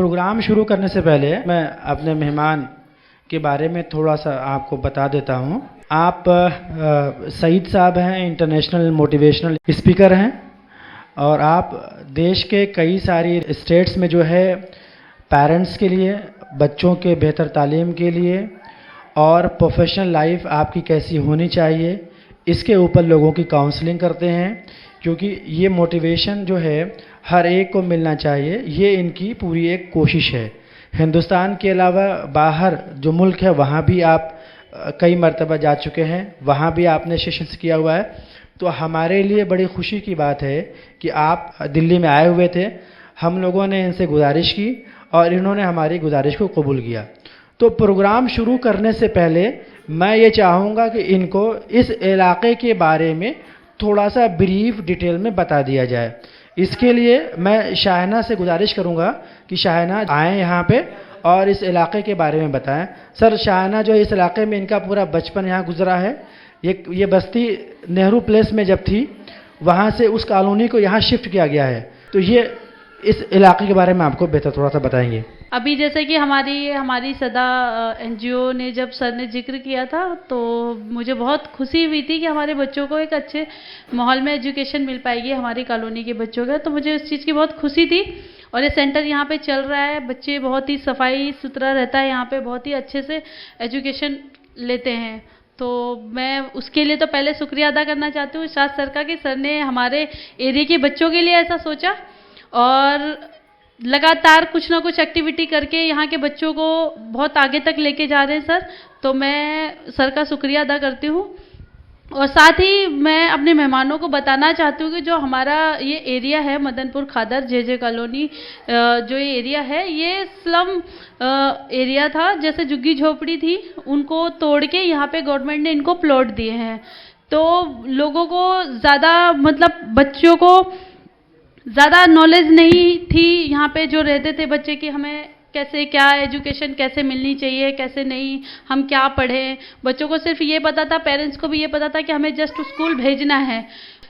Programme शुरू करने से पहले मैं अपने मेहमान के बारे में थोड़ा सा आपको बता देता हूँ। आप सईद साहब हैं, इंटरनेशनल मोटिवेशनल स्पीकर हैं और आप देश के कई सारी स्टेट्स में जो है पेरेंट्स के लिए, बच्चों के बेहतर तालीम के लिए और प्रोफेशनल लाइफ आपकी कैसी होनी चाहिए इसके ऊपर लोगों की काउंसलिंग करते हैं, क्योंकि ये मोटिवेशन जो है हर एक को मिलना चाहिए। ये इनकी पूरी एक कोशिश है। हिंदुस्तान के अलावा बाहर जो मुल्क है वहाँ भी आप कई मरतबा जा चुके हैं, वहाँ भी आपने सेशंस किया हुआ है। तो हमारे लिए बड़ी खुशी की बात है कि आप दिल्ली में आए हुए थे। हम लोगों ने इनसे गुजारिश की और इन्होंने हमारी गुजारिश को कबूल किया। तो प्रोग्राम शुरू करने से पहले मैं ये चाहूँगा कि इनको इस इलाके के बारे में थोड़ा सा ब्रीफ डिटेल में बता दिया जाए। इसके लिए मैं शाहना से गुजारिश करूँगा कि शाहना आएँ यहाँ पे और इस इलाके के बारे में बताएं। सर, शाहना जो इस इलाके में इनका पूरा बचपन यहाँ गुजरा है। ये बस्ती नेहरू प्लेस में जब थी, वहाँ से उस कॉलोनी को यहाँ शिफ्ट किया गया है। तो ये इस इलाके के बारे में आपको बेहतर थोड़ा सा बताएंगे। अभी जैसे कि हमारी सदा एनजीओ ने जब सर ने जिक्र किया था तो मुझे बहुत खुशी हुई थी कि हमारे बच्चों को एक अच्छे माहौल में एजुकेशन मिल पाएगी हमारी कॉलोनी के बच्चों का। तो मुझे इस चीज़ की बहुत खुशी थी और ये सेंटर यहाँ पे चल रहा है। बच्चे बहुत ही सफाई सुथरा रहता है यहाँ पे, बहुत ही अच्छे से एजुकेशन लेते हैं। तो मैं उसके लिए तो पहले शुक्रिया अदा करना चाहती हूँ शायद सर का कि सर ने हमारे एरिया के बच्चों के लिए ऐसा सोचा और लगातार कुछ ना कुछ एक्टिविटी करके यहाँ के बच्चों को बहुत आगे तक लेके जा रहे हैं सर। तो मैं सर का शुक्रिया अदा करती हूँ और साथ ही मैं अपने मेहमानों को बताना चाहती हूँ कि जो हमारा ये एरिया है मदनपुर खादर जे कॉलोनी, जो ये एरिया है ये स्लम एरिया था। जैसे झुग्गी झोपड़ी थी उनको तोड़ के यहाँ पे गवर्नमेंट ने इनको प्लॉट दिए हैं। तो लोगों को ज़्यादा बच्चों को ज़्यादा नॉलेज नहीं थी यहाँ पे जो रहते थे बच्चे की हमें कैसे क्या एजुकेशन कैसे मिलनी चाहिए, कैसे नहीं, हम क्या पढ़ें। बच्चों को सिर्फ ये पता था, पेरेंट्स को भी ये पता था कि हमें जस्ट स्कूल भेजना है।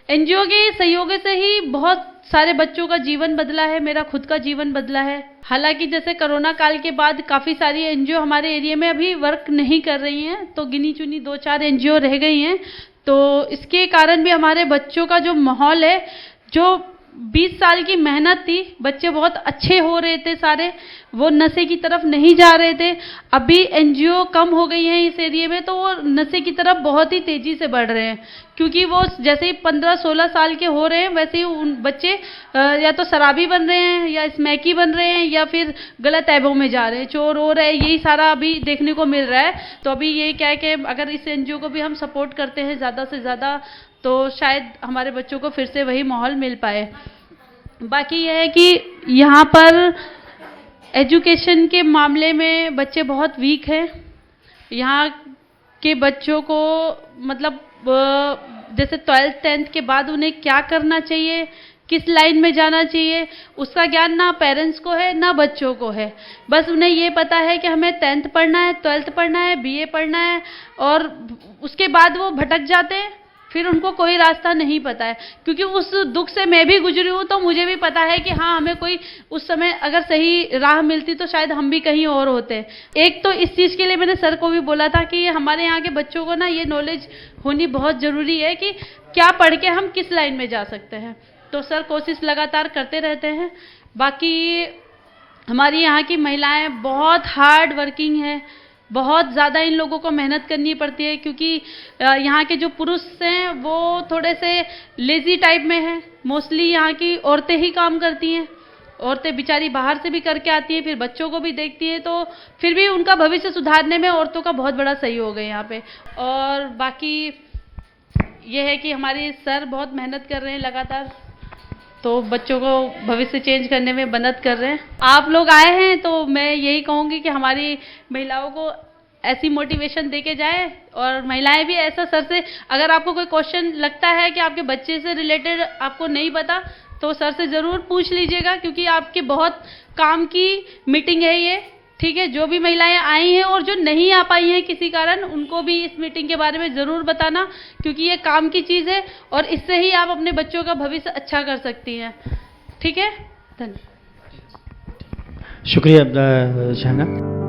एनजीओ के सहयोग से ही बहुत सारे बच्चों का जीवन बदला है, मेरा खुद का जीवन बदला है। हालांकि जैसे कोरोना काल के बाद काफ़ी सारी एनजीओ हमारे एरिया में अभी वर्क नहीं कर रही हैं, तो गिनी चुनी 2-4 एनजीओ रह गई हैं। तो इसके कारण भी हमारे बच्चों का जो माहौल है, जो 20 साल की मेहनत थी, बच्चे बहुत अच्छे हो रहे थे सारे, वो नशे की तरफ नहीं जा रहे थे। अभी एनजीओ कम हो गई हैं इस एरिया में तो वो नशे की तरफ बहुत ही तेज़ी से बढ़ रहे हैं, क्योंकि वो जैसे ही 15-16 साल के हो रहे हैं वैसे ही उन बच्चे या तो शराबी बन रहे हैं या स्मैकी बन रहे हैं या फिर गलत ऐबों में जा रहे हैं, चोर हो रहे हैं। यही सारा अभी देखने को मिल रहा है। तो अभी ये क्या है कि अगर इस एनजीओ को भी हम सपोर्ट करते हैं ज़्यादा से ज़्यादा तो शायद हमारे बच्चों को फिर से वही माहौल मिल पाए। बाकी यह है कि यहाँ पर एजुकेशन के मामले में बच्चे बहुत वीक हैं। यहाँ के बच्चों को जैसे 12th 10th के बाद उन्हें क्या करना चाहिए, किस लाइन में जाना चाहिए, उसका ज्ञान ना पेरेंट्स को है ना बच्चों को है। बस उन्हें ये पता है कि हमें 10th पढ़ना है, 12th पढ़ना है, बीए पढ़ना है और उसके बाद वो भटक जाते हैं, फिर उनको कोई रास्ता नहीं पता है। क्योंकि उस दुख से मैं भी गुजरी हूँ तो मुझे भी पता है कि हाँ, हमें कोई उस समय अगर सही राह मिलती तो शायद हम भी कहीं और होते। एक तो इस चीज़ के लिए मैंने सर को भी बोला था कि हमारे यहाँ के बच्चों को ना ये नॉलेज होनी बहुत ज़रूरी है कि क्या पढ़ के हम किस लाइन में जा सकते हैं। तो सर कोशिश लगातार करते रहते हैं। बाकी हमारी यहाँ की महिलाएं बहुत हार्ड वर्किंग हैं, बहुत ज़्यादा इन लोगों को मेहनत करनी पड़ती है, क्योंकि यहाँ के जो पुरुष हैं वो थोड़े से लेज़ी टाइप में हैं। मोस्टली यहाँ की औरतें ही काम करती हैं। औरतें बेचारी बाहर से भी करके आती हैं, फिर बच्चों को भी देखती हैं, तो फिर भी उनका भविष्य सुधारने में औरतों का बहुत बड़ा सहयोग है यहाँ पे। और बाकी ये है कि हमारे सर बहुत मेहनत कर रहे हैं लगातार, तो बच्चों को भविष्य चेंज करने में मदद कर रहे हैं। आप लोग आए हैं तो मैं यही कहूँगी कि हमारी महिलाओं को ऐसी मोटिवेशन देके जाए और महिलाएं भी ऐसा सर से, अगर आपको कोई क्वेश्चन लगता है कि आपके बच्चे से रिलेटेड आपको नहीं पता तो सर से ज़रूर पूछ लीजिएगा, क्योंकि आपके बहुत काम की मीटिंग है ये। ठीक है, जो भी महिलाएं आई हैं और जो नहीं आ पाई हैं किसी कारण, उनको भी इस मीटिंग के बारे में ज़रूर बताना, क्योंकि ये काम की चीज़ है और इससे ही आप अपने बच्चों का भविष्य अच्छा कर सकती हैं। ठीक है, धन्यवाद। शुक्रिया शहना।